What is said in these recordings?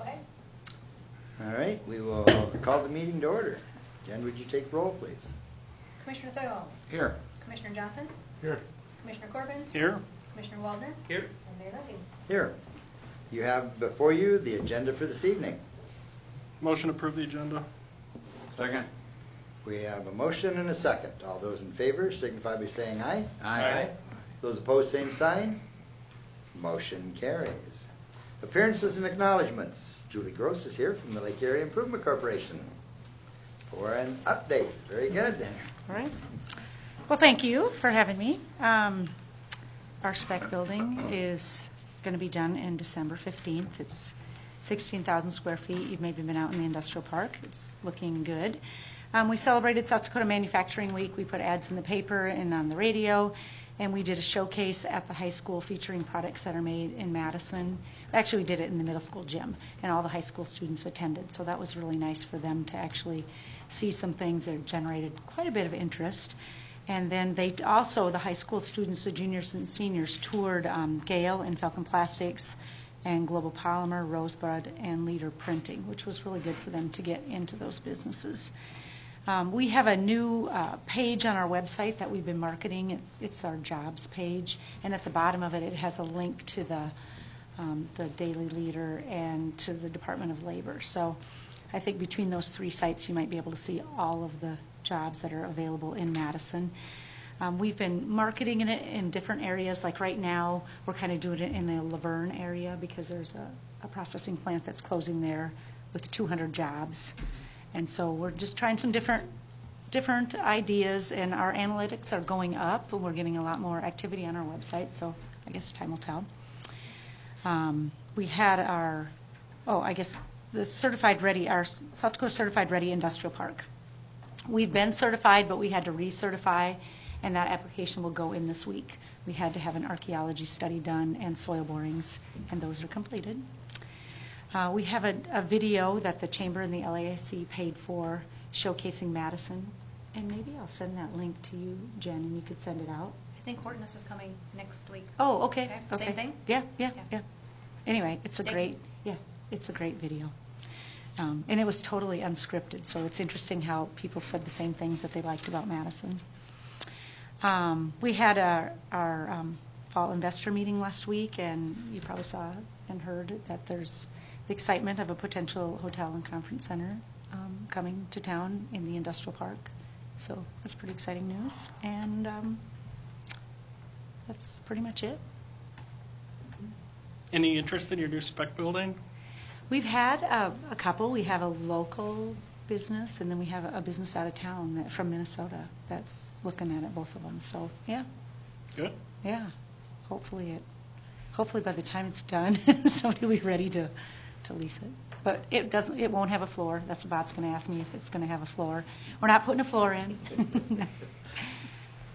ahead. All right, we will call the meeting to order. Jen, would you take roll, please? Commissioner Thurl. Here. Commissioner Johnson. Here. Commissioner Corbin. Here. Commissioner Waldner. Here. And Mayor Lindsay. Here. You have before you the agenda for this evening. Motion to approve the agenda. Second. We have a motion and a second. All those in favor signify by saying aye. Aye. Those opposed, same sign. Motion carries. Appearances and acknowledgements. Julie Gross is here from the Lake Area Improvement Corporation for an update. Very good. All right. Well, thank you for having me. Our spec building is going to be done in December 15th. It's 16,000 square feet. You've maybe been out in the industrial park. It's looking good. We celebrated South Dakota Manufacturing Week. We put ads in the paper and on the radio, and we did a showcase at the high school featuring products that are made in Madison. Actually, we did it in the middle school gym, and all the high school students attended, so that was really nice for them to actually see some things that generated quite a bit of interest. And then they also, the high school students, the juniors and seniors, toured Gale and Falcon Plastics and Global Polymer, Rosebud, and Leader Printing, which was really good for them to get into those businesses. We have a new page on our website that we've been marketing. It's our jobs page, and at the bottom of it, it has a link to the Daily Leader and to the Department of Labor. So I think between those three sites, you might be able to see all of the jobs that are available in Madison. We've been marketing it in different areas. Like right now, we're kind of doing it in the Laverne area because there's a processing plant that's closing there with 200 jobs. And so we're just trying some different ideas, and our analytics are going up, and we're getting a lot more activity on our website, so I guess time will tell. We had the Certified Ready, our South Dakota Certified Ready Industrial Park. We've been certified, but we had to recertify, and that application will go in this week. We had to have an archaeology study done and soil borings, and those are completed. We have a video that the Chamber and the LAIC paid for showcasing Madison, and maybe I'll send that link to you, Jen, and you could send it out. I think Hortonus is coming next week. Oh, okay. Same thing? Yeah. Anyway, it's a great video. And it was totally unscripted, so it's interesting how people said the same things that they liked about Madison. We had our fall investor meeting last week, and you probably saw and heard that there's the excitement of a potential hotel and conference center coming to town in the industrial park. So that's pretty exciting news, and that's pretty much it. Any interest in your new spec building? We've had a couple. We have a local business, and then we have a business out of town from Minnesota that's looking at it, both of them. So, yeah. Good. Yeah. Hopefully by the time it's done, somebody will be ready to lease it. But it won't have a floor. That's what Bob's going to ask me, if it's going to have a floor. We're not putting a floor in.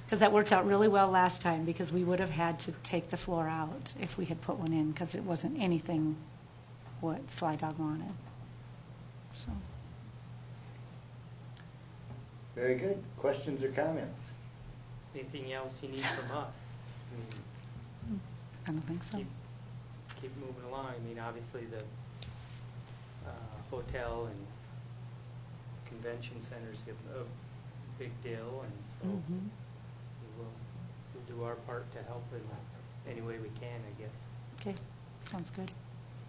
Because that worked out really well last time, because we would have had to take the floor out if we had put one in, because it wasn't anything what Sly Dog wanted. So. Very good. Questions or comments? Anything else you need from us? I don't think so. Keep moving along. I mean, obviously the hotel and convention centers get a big deal, and so we'll do our part to help in any way we can, I guess. Okay, sounds good.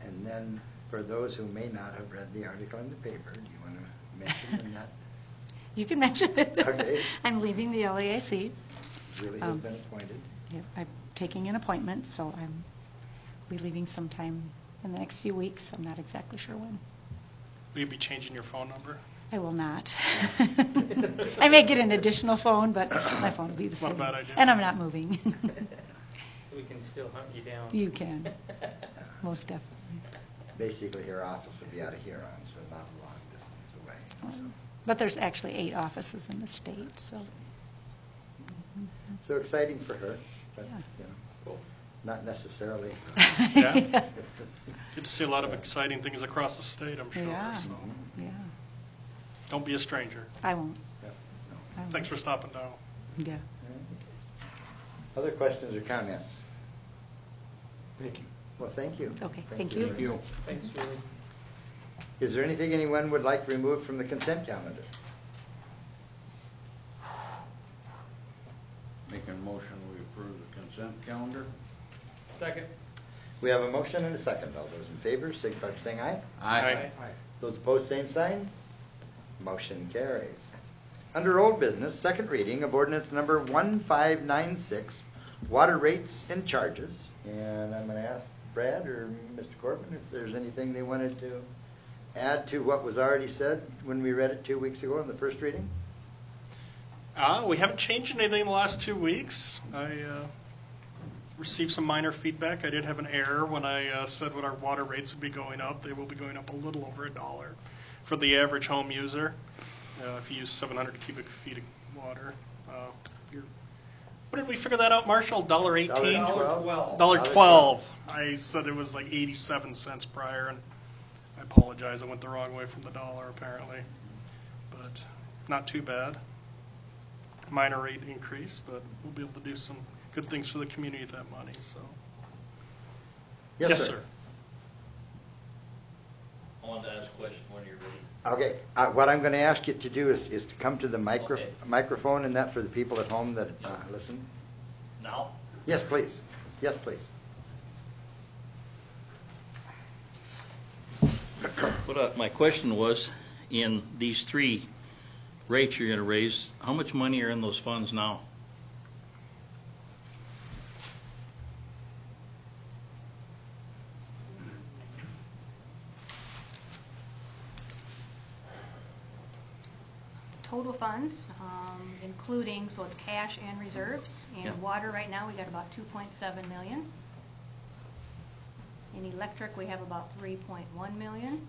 And then, for those who may not have read the article in the paper, do you want to mention that? You can mention it. Okay. I'm leaving the LAIC. Julie has been appointed. Yeah, I'm taking an appointment, so I'll be leaving sometime in the next few weeks. I'm not exactly sure when. Will you be changing your phone number? I will not. I may get an additional phone, but my phone will be the same. Not a bad idea. And I'm not moving. We can still hunt you down. You can, most definitely. Basically, her office will be out of Huron, so not a long distance away. So. But there's actually 8 offices in the state, so. So exciting for her, but Yeah. Cool. not necessarily. Yeah. Get to see a lot of exciting things across the state, I'm sure. Yeah. So Yeah, don't be a stranger. I won't. Yep, no. I won't. Thanks for stopping down. Yeah. Other questions or comments? Thank you. Well, thank you. Okay, thank you. Thanks, Julie. Is there anything anyone would like removed from the consent calendar? Making a motion, we approve the consent calendar. Second. We have a motion and a second. All those in favor, signify by saying aye. Aye. Those opposed, same sign. Motion carries. Under old business, second reading of ordinance number 1596, water rates and charges. And I'm going to ask Brad or Mr. Corbin if there's anything they wanted to add to what was already said when we read it 2 weeks ago in the first reading. We haven't changed anything in the last 2 weeks. I received some minor feedback. I did have an error when I said what our water rates would be going up. They will be going up a little over $1 for the average home user. If you use 700 cubic feet of water, what did we figure that out, Marshall? $1.18? $1.12. $1.12. I said it was like 87 cents prior, and I apologize. I went the wrong way from the dollar apparently, but not too bad. Minor rate increase, but we'll be able to do some good things for the community with that money. So, Yes, sir. I wanted to ask a question when you're ready. Okay, what I'm going to ask you to do is to come to the Okay. microphone and that for the people at home that Yep. listen. Now? Yes, please. Yes, please. My question was, in these three rates you're going to raise, how much money are in those funds now? Total funds, including, so it's cash and reserves. Yeah. In water right now, we got about 2.7 million. In electric, we have about 3.1 million.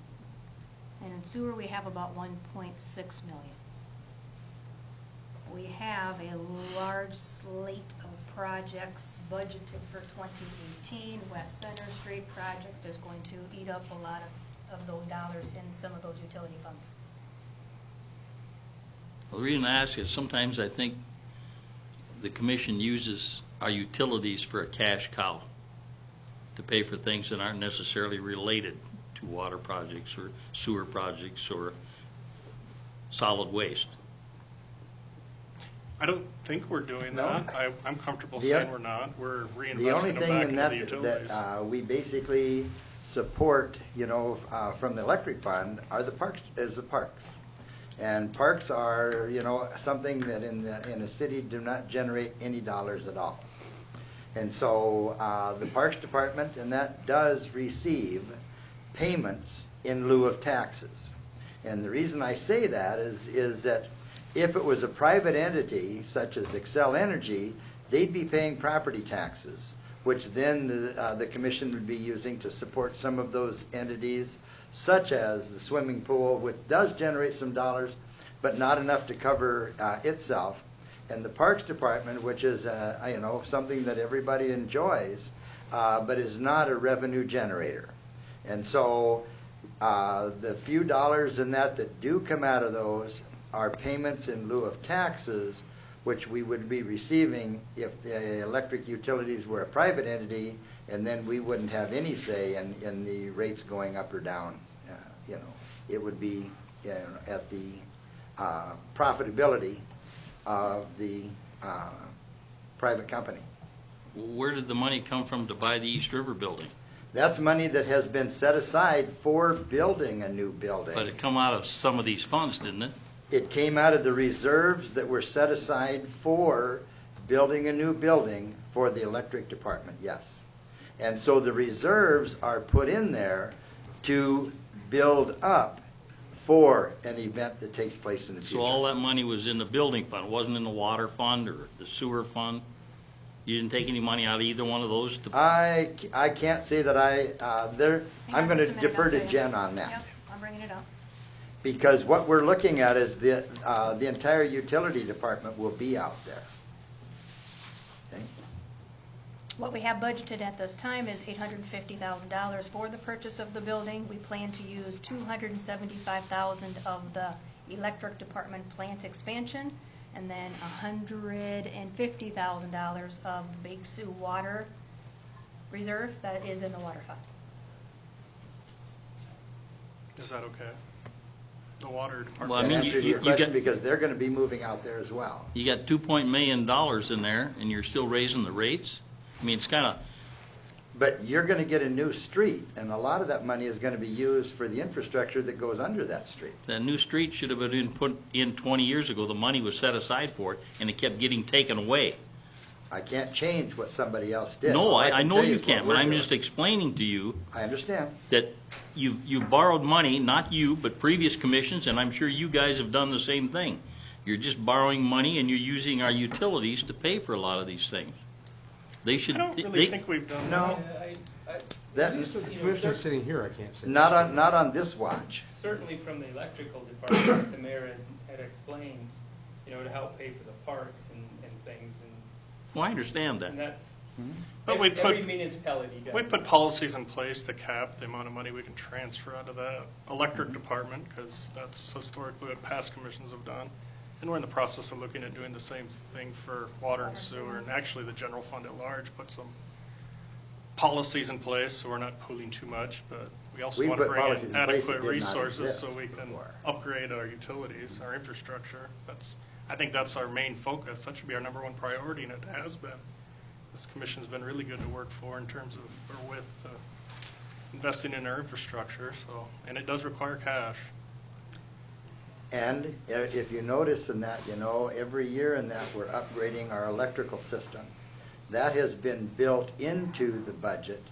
And in sewer, we have about 1.6 million. We have a large slate of projects budgeted for 2018. West Center Street project is going to eat up a lot of those dollars in some of those utility funds. Well, the reason I ask is sometimes I think the commission uses our utilities for a cash cow to pay for things that aren't necessarily related to water projects or sewer projects or solid waste. I don't think we're doing No. that. I'm comfortable The saying o- we're not. We're The only reinvesting them thing back in into that the utilities. that we basically support, from the electric fund are the parks. And parks are, something that in a city do not generate any dollars at all. And so the Parks Department, and that does receive payments in lieu of taxes. And the reason I say that is that if it was a private entity such as Xcel Energy, they'd be paying property taxes, which then the commission would be using to support some of those entities, such as the swimming pool, which does generate some dollars, but not enough to cover itself. And the Parks Department, which is something that everybody enjoys, but is not a revenue generator. And so the few dollars in that do come out of those are payments in lieu of taxes, which we would be receiving if the electric utilities were a private entity, and then we wouldn't have any say in the rates going up or down. It would be at the profitability of the private company. Where did the money come from to buy the East River building? That's money that has been set aside for building a new building. But it come out of some of these funds, didn't it? It came out of the reserves that were set aside for building a new building for the electric department, yes. And so the reserves are put in there to build up for an event that takes place in the future. So all that money was in the building fund, it wasn't in the water fund or the sewer fund? You didn't take any money out of either one of those to? I can't say that I'm going to defer to Jen on that. Yep, I'm bringing it up. Because what we're looking at is the entire utility department will be out there. Okay? What we have budgeted at this time is $850,000 for the purchase of the building. We plan to use $275,000 of the electric department plant expansion, and then $150,000 of the Big Sioux water reserve that is in the water fund. Is that okay? The water department? Well, I An mean, answer to you your question, got- because they're going to be moving out there as well. You got $2 million in there, and you're still raising the rates? I mean, it's kind of, But you're going to get a new street, and a lot of that money is going to be used for the infrastructure that goes under that street. that new street should have been put in 20 years ago. The money was set aside for it, and it kept getting taken away. I can't change what somebody else did. No, All I can know tell you is what can't, we're but I'm doing. just explaining to you I understand. that you've borrowed money, not you, but previous commissions, and I'm sure you guys have done the same thing. You're just borrowing money, and you're using our utilities to pay for a lot of these things. They should. I don't really they- think we've done No. That, Commissioner sitting here, I can't say. not on this watch. Certainly from the electrical department, like the mayor had explained, to help pay for the parks and things, Well, I understand that. and that's, But we every put, municipality does. we put policies in place to cap the amount of money we can transfer out of the electric department, because that's historically what past commissions have done. And we're in the process of looking at doing the same thing for water and sewer, and actually the general fund at large, put some policies in place, so we're not pooling too much, but we also We want to put bring policies in in place that adequate did not resources so exist we can before. upgrade our utilities, our infrastructure. I think that's our main focus. That should be our number one priority, and it has been. This commission's been really good to work for in terms of, or with, investing in our infrastructure, so, and it does require cash. And if you notice in that, every year in that, we're upgrading our electrical system. That has been built into the budget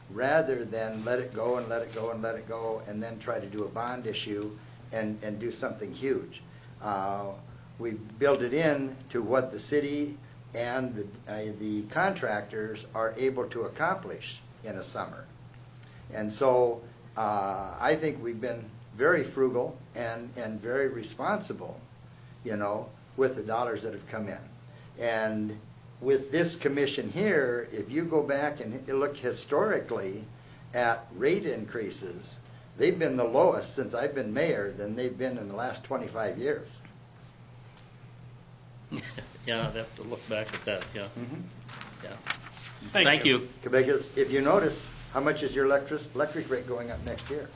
rather than let it go and let it go and let it go and then try to do a bond issue and do something huge. We build it in to what the city and the contractors are able to accomplish in a summer. And so I think we've been very frugal and very responsible, with the dollars that have come in. And with this commission here, if you go back and look historically at rate increases, they've been the lowest since I've been mayor than they've been in the last 25 years. Yeah, I'd have to look back at that, yeah. Yeah. Thank you. Because if you notice, how much is your electric rate going up next year?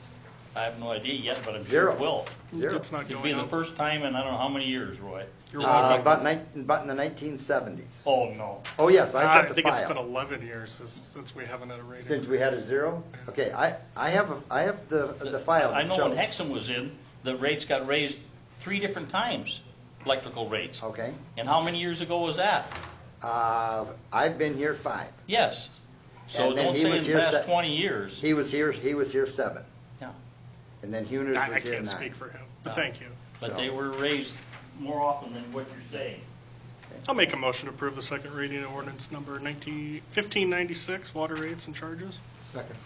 I have no idea yet, but I'm sure Zero. it will. Zero. It's not It'll be going the up. first time in I don't know how many years, Roy. You're welcome. About in the 1970s. Oh, no. Oh, yes, I've I got the think it's been file. 11 years since we haven't had a rate Since we had a increase. zero? Okay, I have the file I that know when shows. Hexham was in, the rates got raised 3 different times, electrical rates. Okay. And how many years ago was that? I've been here 5. Yes. So And then don't he say was in the here past 20 years. He was here 7. Yeah. And then Huners I was here 9. can't speak for him, but No. thank you. But So- they were raised more often than what you're saying. I'll make a motion to approve the second reading of ordinance number 1596, water rates and charges. Second.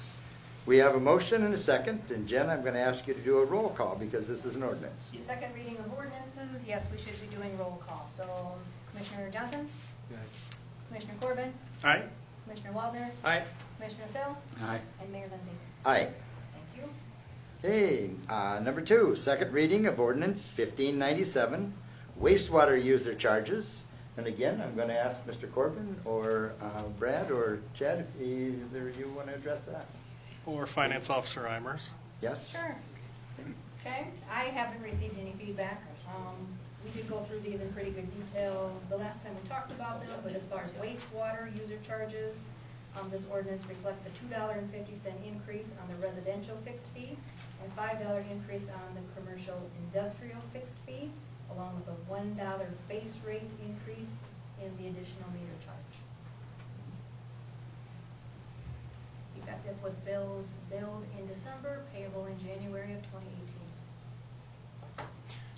We have a motion and a second, and Jen, I'm going to ask you to do a roll call because this is an ordinance. Second reading of ordinances, yes, we should be doing roll call. So Commissioner Johnson, Yes. Commissioner Corbin, Aye? Commissioner Waldner, Aye. Commissioner Thill, Aye. and Mayor Lindsay. Aye. Thank you. Hey, number 2, second reading of ordinance 1597, wastewater user charges. And again, I'm going to ask Mr. Corbin or Brad or Chad if either of you want to address that. Or Finance Officer Imers. Yes? Sure. Okay, I haven't received any feedback. We did go through these in pretty good detail the last time we talked about them, but as far as wastewater user charges, this ordinance reflects a $2.50 increase on the residential fixed fee and $5 increase on the commercial industrial fixed fee, along with a $1 base rate increase in the additional meter charge. Effective with bills billed in December, payable in January of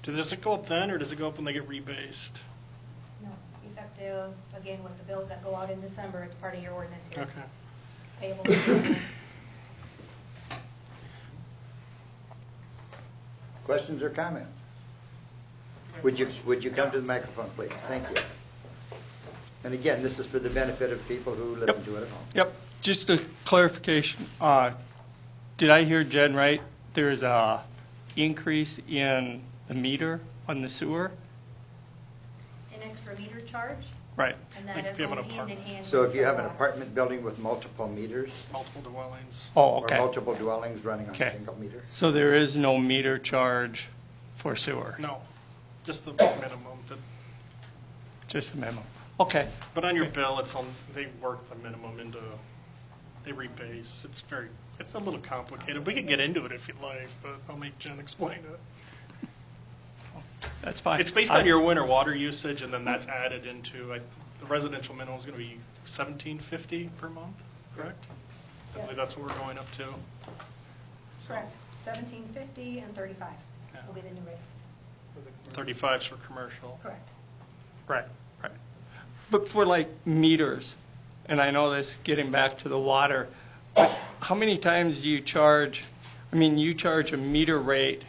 2018. Does it go up then, or does it go up when they get rebased? No, effective, again, with the bills that go out in December, it's part of your ordinance here. Okay. Payable in January. Questions or comments? Would you come to the microphone, please? Thank you. And again, this is for the benefit of people who listen to it at home. Yep, just a clarification. Did I hear Jen right? There's a increase in the meter on the sewer? An extra meter charge? Right. And Like that if you have goes an hand in apartment. hand. So with if you the have an water. apartment building with multiple meters, Multiple dwellings. Oh, or okay. multiple dwellings running on a Okay. single meter? So there is no meter charge for sewer, No, just the minimum. just a minimum. Okay, But on your bill, it's on, they work the minimum into, they rebase. It's a little complicated. We could get into it if you'd like, but I'll make Jen explain it. that's fine. It's based on your winter water usage, and then that's added into, the residential minimum is going to be $17.50 per month, correct? I believe Yes. that's what we're going up to. Correct, $17.50 and $35 Yeah. will be the new rates. 35's for commercial. Correct. Right, right. But for like meters, and I know this, getting back to the water, but how many times do you charge, you charge a meter rate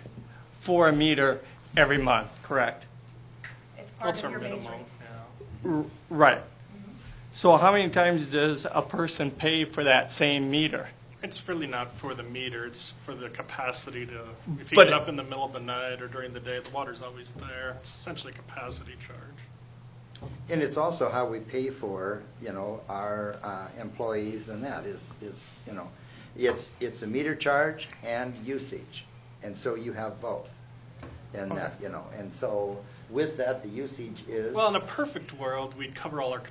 for a meter every month, correct? It's part That's of our your base minimum, rate. yeah. Right. So how many times does a person pay for that same meter? It's really not for the meter, it's for the capacity to, if you But- get up in the middle of the night or during the day, the water's always there. It's essentially a capacity charge. And it's also how we pay for, our employees, and that is, it's a meter charge and usage. And so you have both. And that, and so with that, the usage is. Well, in a perfect world, we'd cover all our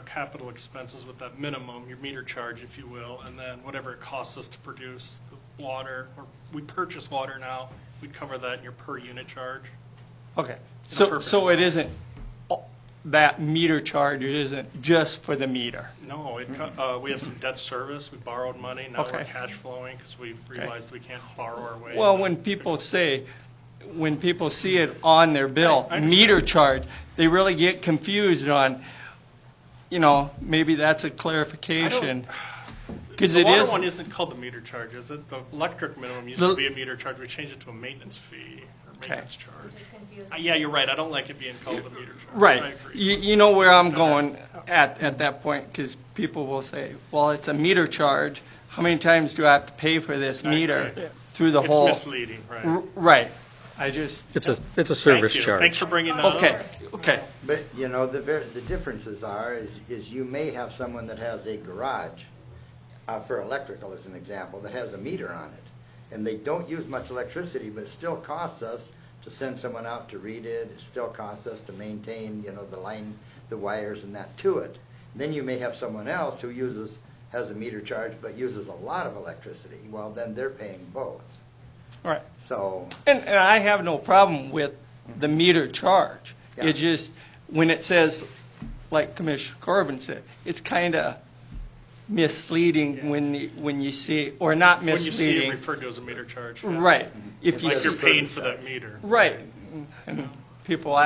capital expenses with that minimum, your meter charge, if you will, and then whatever it costs us to produce the water, or we purchase water now, we'd cover that in your per unit charge. Okay. In a So, perfect so it world. isn't, that meter charge, it isn't just for the meter? No, we have some debt service, we borrowed money, now we're Okay. cash flowing because we've realized we can't borrow our way. Well, to when fix people it. say, when people see it on their bill, I understand. meter charge, they really get confused on, maybe that's a clarification. Because The it water is, one isn't called the meter charge, is it? The electric minimum used The- to be a meter charge, we changed it to a maintenance fee or maintenance charge. Which is confusing. Yeah, you're right, I don't like it being called the meter charge. I right. agree. You know where I'm going at that point, because people will say, well, it's a meter charge. How many times do I have to pay for this I meter agree. through the It's whole? misleading, right. Right. I just, It's a Thank service you. charge. Thanks for bringing that up. okay. But, the differences is you may have someone that has a garage, for electrical as an example, that has a meter on it. And they don't use much electricity, but it still costs us to send someone out to read it. It still costs us to maintain, the line, the wires and that to it. Then you may have someone else who has a meter charge, but uses a lot of electricity. Well, then they're paying both. Right. So, And I have no problem with the meter charge. Yeah. It just, when it says, like Commissioner Corbin said, it's kind of misleading when you see, or not When you see it misleading. referred to as a meter charge. yeah. Right. If you Like see, you're paying for that meter. right. And people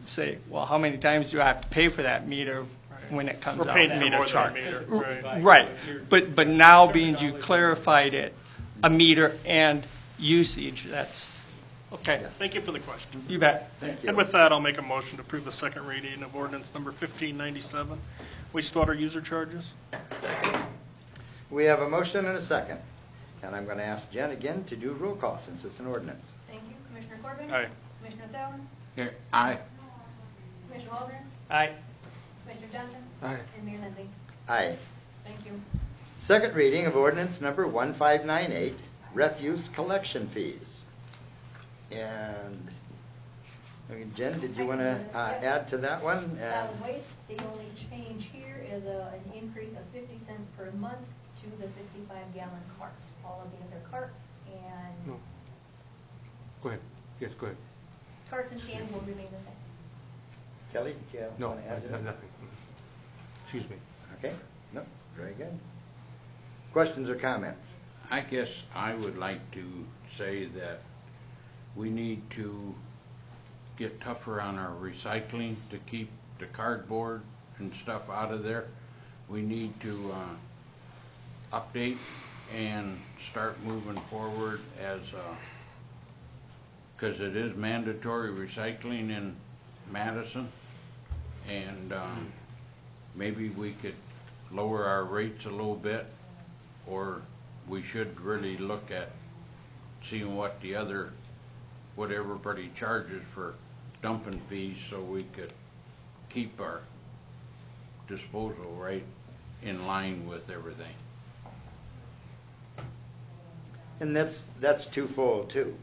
say, well, how many times do I have to pay for that meter when it comes We're out? paying for meter more charge? than a meter, right. Right. But now being you clarified it, a meter and usage, that's, okay. Yes. Thank you for the question. You bet. thank you. And with that, I'll make a motion to approve the second reading of ordinance number 1597, wastewater user charges. We have a motion and a second. And I'm going to ask Jen again to do roll call since it's an ordinance. Thank you. Commissioner Corbin? Aye. Commissioner Thorn? Here, aye. Commissioner Waldron? Aye. Commissioner Johnson? Aye. And Mayor Lindsay? Aye. Thank you. Second reading of ordinance number 1598, refuse collection fees. And, Jen, did you want to add to that one? Solid waste, the only change here is an increase of 50 cents per month to the 65-gallon cart. All of the other carts and No. Go ahead. Yes, go ahead. carts and cans will remain the same. Kelly, did you No, want to add to that? nothing. Excuse me. Okay, no, very good. Questions or comments? I guess I would like to say that we need to get tougher on our recycling to keep the cardboard and stuff out of there. We need to update and start moving forward as, because it is mandatory recycling in Madison, and maybe we could lower our rates a little bit, or we should really look at seeing what everybody charges for dumping fees, so we could keep our disposal right in line with everything. And that's twofold too,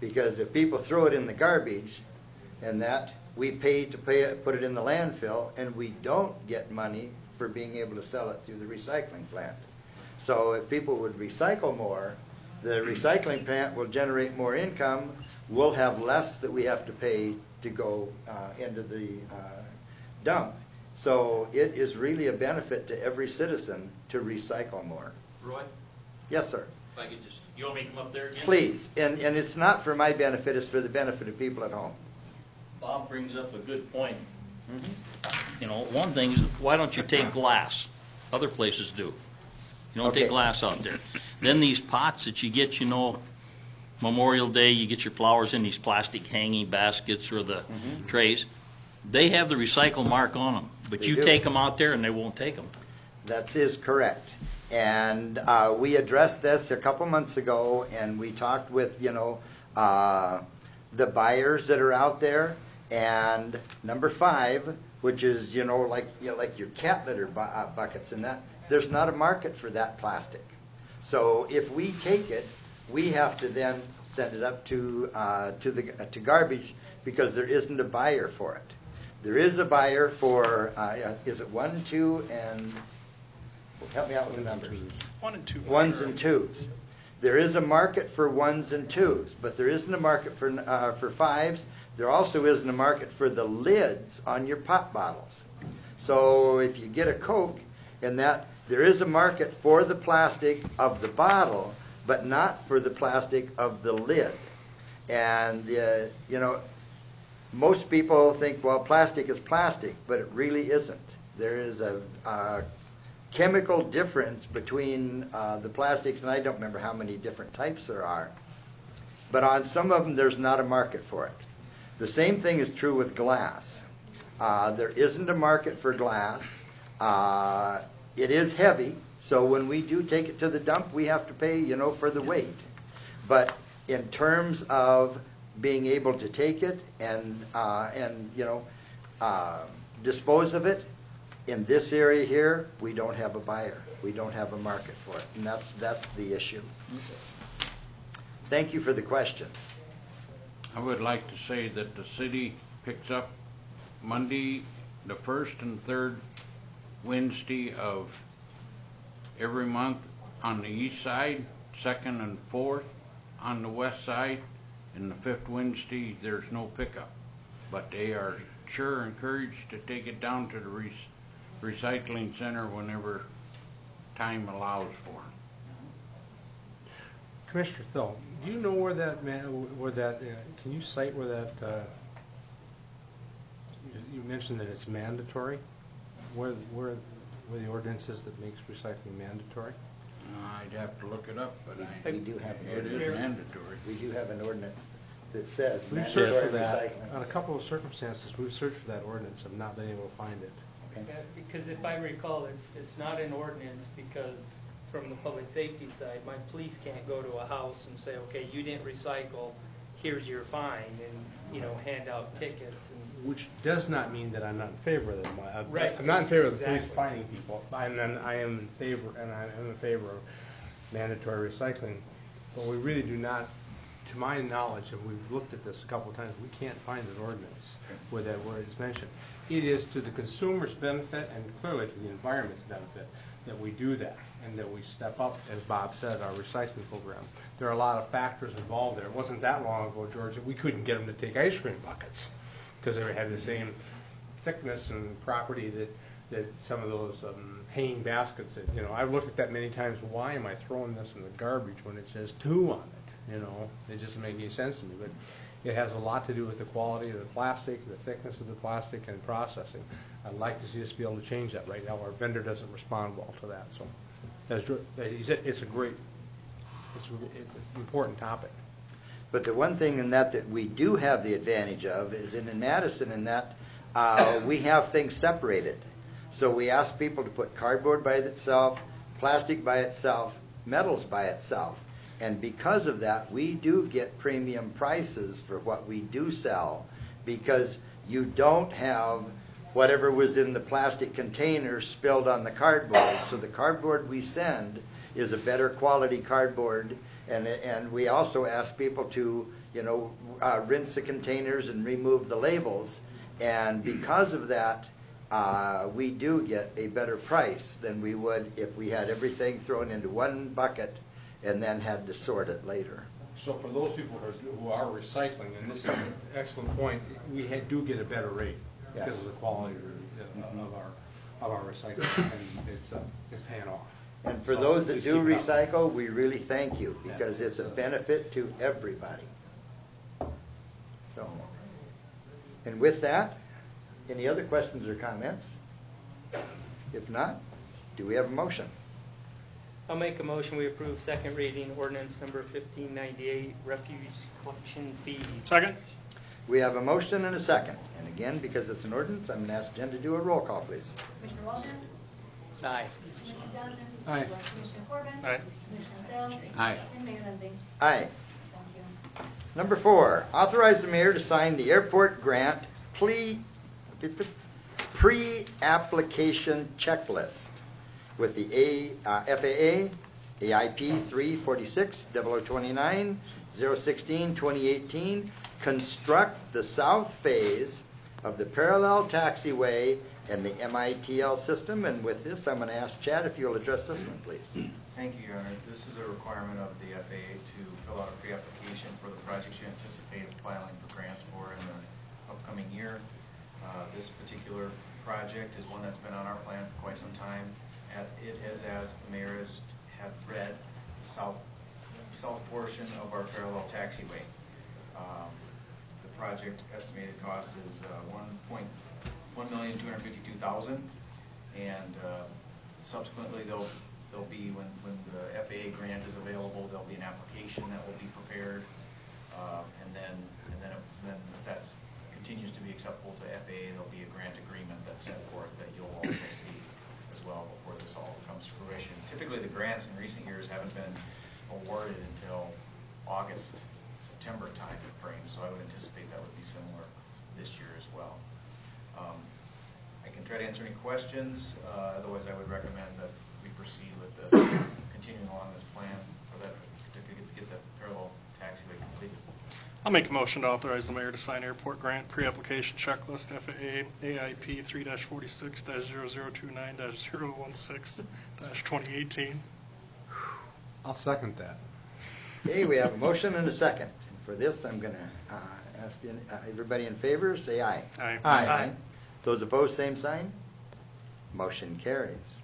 because if people throw it in the garbage, and that we pay to put it in the landfill, and we don't get money for being able to sell it through the recycling plant. So if people would recycle more, the recycling plant will generate more income. We'll have less that we have to pay to go into the dump. So it is really a benefit to every citizen to recycle more. Roy, Yes, sir. if I could just, you want me to come up there again? Please. And it's not for my benefit, it's for the benefit of people at home. Bob brings up a good point. You know, one thing is, why don't you take glass? Other places do. You don't Okay. take glass out there. Then these pots that you get, you know, Memorial Day, you get your flowers in these plastic hanging baskets or the trays. They have the recycle mark on them, but They you do. take them out there and they won't take them. That is correct. And we addressed this a couple months ago, and we talked with, the buyers that are out there. And number 5, which is, like your cat litter buckets and that, there's not a market for that plastic. So if we take it, we have to then send it up to garbage because there isn't a buyer for it. There is a buyer for, is it 1, 2, and help me out with the numbers. 1 and 2. Ones and twos. There is a market for 1s and 2s, but there isn't a market for 5s. There also isn't a market for the lids on your pop bottles. So if you get a Coke, and that there is a market for the plastic of the bottle, but not for the plastic of the lid. And most people think, well, plastic is plastic, but it really isn't. There is a chemical difference between the plastics, and I don't remember how many different types there are. But on some of them, there's not a market for it. The same thing is true with glass. There isn't a market for glass. It is heavy, so when we do take it to the dump, we have to pay, for the weight. But in terms of being able to take it and dispose of it, in this area here, we don't have a buyer. We don't have a market for it, and that's the issue. Thank you for the question. I would like to say that the city picks up Monday, the 1st and 3rd Wednesday of every month on the east side, 2nd and 4th on the west side, and the 5th Wednesday there's no pickup. But they are sure encouraged to take it down to the recycling center whenever time allows for it. Commissioner Thill, do you know where that, can you cite where that, you mentioned that it's mandatory? Where the ordinance is that makes recycling mandatory? I'd have to look it up, but We do have an it ordinance. is mandatory. We do have an ordinance that says We've mandatory searched for that, recycling. on a couple of circumstances, we've searched for that ordinance, have not been able to find it. Okay. Yeah, because if I recall, it's not an ordinance because from the public safety side, my police can't go to a house and say, okay, you didn't recycle, here's your fine, and, hand out tickets and. Which does not mean that I'm not in favor of them. Right. I'm not in favor of the police Exactly. fining people, and then I am in favor of mandatory recycling. But we really do not, to my knowledge, and we've looked at this a couple of times, we can't find an ordinance where that word is mentioned. It is to the consumer's benefit and clearly to the environment's benefit that we do that and that we step up, as Bob said, our recycling program. There are a lot of factors involved there. It wasn't that long ago, George, that we couldn't get them to take ice cream buckets because they had the same thickness and property that some of those hanging baskets that, I've looked at that many times. Why am I throwing this in the garbage when it says 2 on it? It doesn't make any sense to me. But it has a lot to do with the quality of the plastic, the thickness of the plastic, and processing. I'd like to see us be able to change that. Right now, our vendor doesn't respond well to that. So, as he said, it's an important topic. But the one thing in that we do have the advantage of is in Madison in that we have things separated. So we ask people to put cardboard by itself, plastic by itself, metals by itself. And because of that, we do get premium prices for what we do sell because you don't have whatever was in the plastic container spilled on the cardboard. So the cardboard we send is a better quality cardboard, and we also ask people to, rinse the containers and remove the labels. And because of that, we do get a better price than we would if we had everything thrown into one bucket and then had to sort it later. So for those people who are recycling, and this is an excellent point, we do get a better rate because of the quality of our recycling, and it's paying off. And for So those that please do keep it up. recycle, we really thank you, because it's a benefit to everybody. So, and with that, any other questions or comments? If not, do we have a motion? I'll make a motion, we approve second reading ordinance number 1598, refuge collection fee. Second? We have a motion and a second. And again, because it's an ordinance, I'm going to ask Jen to do a roll call, please. Commissioner Walden? Aye. Commissioner Johnson? Aye. Commissioner Corbin? Aye. Commissioner Thel? Aye. And Mayor Lindsay. Aye. Thank you. Number 4, authorize the mayor to sign the airport grant pre-application checklist with the FAA AIP 346-0029 016-2018. Construct the south phase of the parallel taxiway and the MITL system. And with this, I'm going to ask Chad if you'll address this one, please. Thank you, Your Honor. This is a requirement of the FAA to fill out a pre-application for the projects you anticipate filing for grants for in the upcoming year. This particular project is one that's been on our plan for quite some time. It is, as the mayor has read, the south portion of our parallel taxiway. The project estimated cost is $1,252,000, and subsequently there'll be, when the FAA grant is available, there'll be an application that will be prepared, and then if that continues to be acceptable to FAA, there'll be a grant agreement that's set forth that you'll also see as well before this all comes to fruition. Typically, the grants in recent years haven't been awarded until August, September time frame, so I would anticipate that would be similar this year as well. I can try to answer any questions. Otherwise, I would recommend that we proceed with this, continuing along this plan for that to get the parallel taxiway completed. I'll make a motion to authorize the mayor to sign airport grant pre-application checklist FAA AIP 3-46-00209-016-2018. I'll second that. Okay, we have a motion and a second. And for this, I'm going to ask everybody in favor, say aye. Aye. Aye. Those opposed, same sign. Motion carries.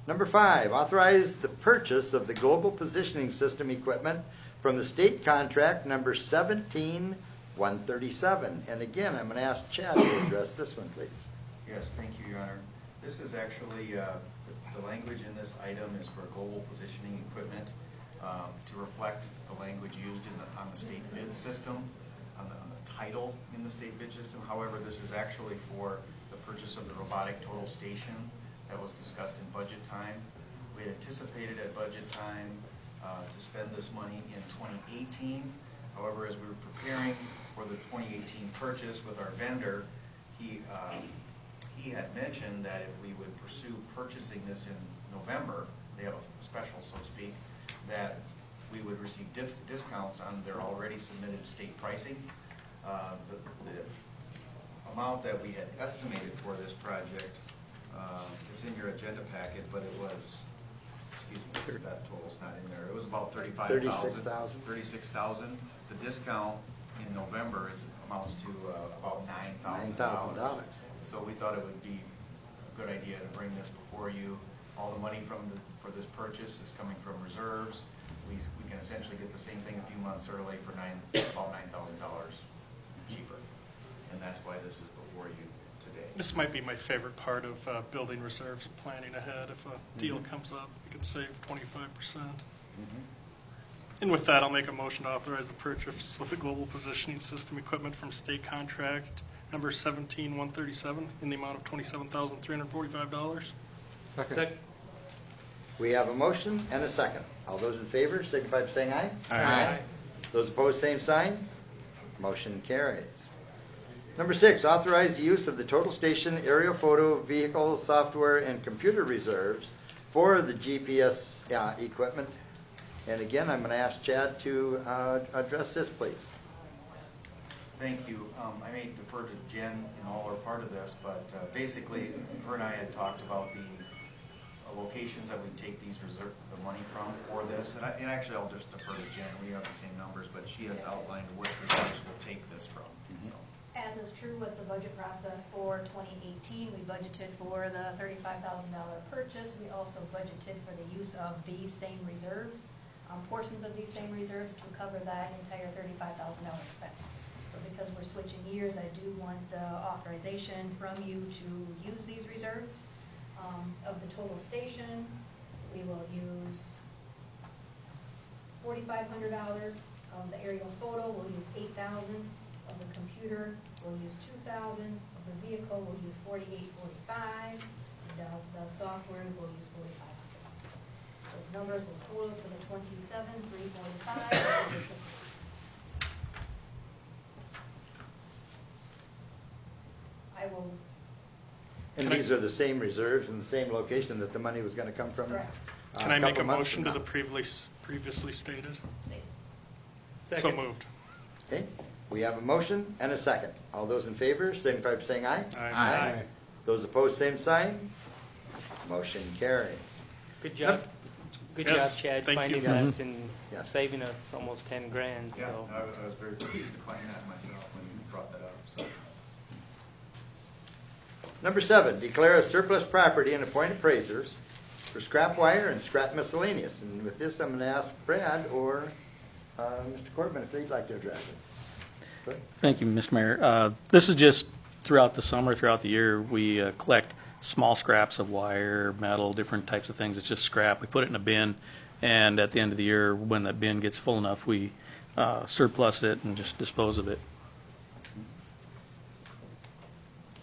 Number 5, authorize the purchase of the global positioning system equipment from the state contract number 17137. And again, I'm going to ask Chad to address this one, please. Yes, thank you, Your Honor. This is actually, the language in this item is for global positioning equipment to reflect the language used on the state bid system, on the title in the state bid system. However, this is actually for the purchase of the robotic total station that was discussed in budget time. We had anticipated at budget time to spend this money in 2018. However, as we were preparing for the 2018 purchase with our vendor, he had mentioned that if we would pursue purchasing this in November, they have a special, so to speak, that we would receive discounts on their already submitted state pricing. The amount that we had estimated for this project, it's in your agenda packet, but it was, excuse me, that total's not in there. It was about $35,000. $36,000. The discount in November amounts to about $9,000. So we thought it would be a good idea to bring this before you. All the money for this purchase is coming from reserves. We can essentially get the same thing a few months early for about $9,000 cheaper, and that's why this is before you today. This might be my favorite part of building reserves and planning ahead. If a deal comes up, we can save 25%. And with that, I'll make a motion to authorize the purchase of the global positioning system equipment from state contract number 17137 in the amount of $27,345. Second. We have a motion and a second. All those in favor signify by saying aye. Aye. Those opposed, same sign. Motion carries. Number 6, authorize the use of the total station aerial photo, vehicle, software, and computer reserves for the GPS equipment. And again, I'm going to ask Chad to address this, please. Thank you. I may defer to Jen in all or part of this, but basically, her and I had talked about the locations that we take the money from for this. And actually, I'll just defer to Jen. We have the same numbers, but she has outlined which reserves we'll take this from. So. As is true with the budget process for 2018, we budgeted for the $35,000 purchase. We also budgeted for the use of these same reserves, portions of these same reserves to cover that entire $35,000 expense. So because we're switching years, I do want the authorization from you to use these reserves. Of the total station, we will use $4,500. Of the aerial photo, we'll use $8,000. Of the computer, we'll use $2,000. Of the vehicle, we'll use $4,845. And of the software, we'll use $4,500. Those numbers will total to the $27,345. I will. And these are the same reserves in the same location that the money was going to come from? Correct. Can I make a couple months motion from to now. the previously stated? Please. So Second. moved. Okay, we have a motion and a second. All those in favor, signify by saying aye. Aye. Those opposed, same sign. Motion carries. Good job. Good Yes, job, Chad, thank finding you. that and Yes. saving us almost 10 grand, Yeah, so. I was very pleased to find that myself when you brought that up. So. Number 7, declare a surplus property and appoint appraisers for scrap wire and scrap miscellaneous. And with this, I'm going to ask Brad or Mr. Corbin if they'd like to address it. Go ahead. Thank you, Mr. Mayor. This is just throughout the summer, throughout the year, we collect small scraps of wire, metal, different types of things. It's just scrap. We put it in a bin, and at the end of the year, when that bin gets full enough, we surplus it and just dispose of it.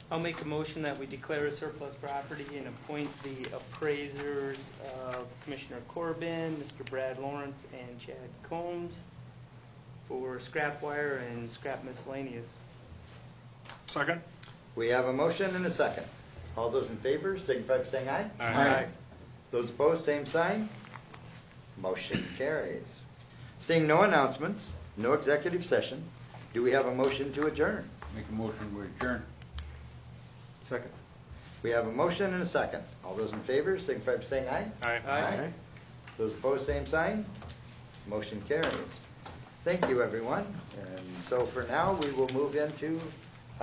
I'll make a motion that we declare a surplus property and appoint the appraisers of Commissioner Corbin, Mr. Brad Lawrence, and Chad Combs for scrap wire and scrap miscellaneous. Second? We have a motion and a second. All those in favor, signify by saying aye. Aye. Those opposed, same sign. Motion carries. Seeing no announcements, no executive session, do we have a motion to adjourn? Make a motion to adjourn. Second. We have a motion and a second. All those in favor, signify by saying aye. Aye. Those opposed, same sign. Motion carries. Thank you, everyone. And so for now, we will move into